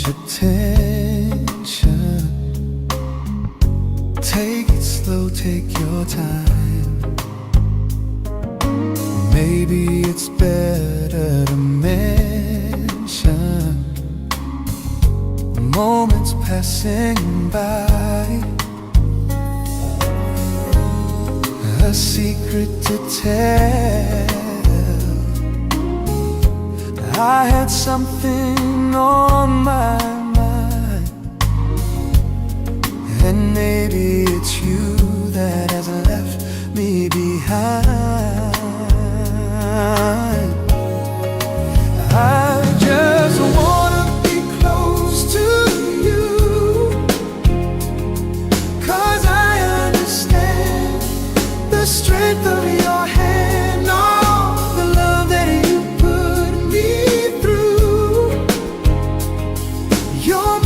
attention. Take it slow, take your time. Maybe it's better to mention moments passing by, a secret to tell. I had something on my mind, and maybe it's you that has left me behind. I just wanna be close to you, 'cause I understand the strength of your hand, all the love that you put me through. You're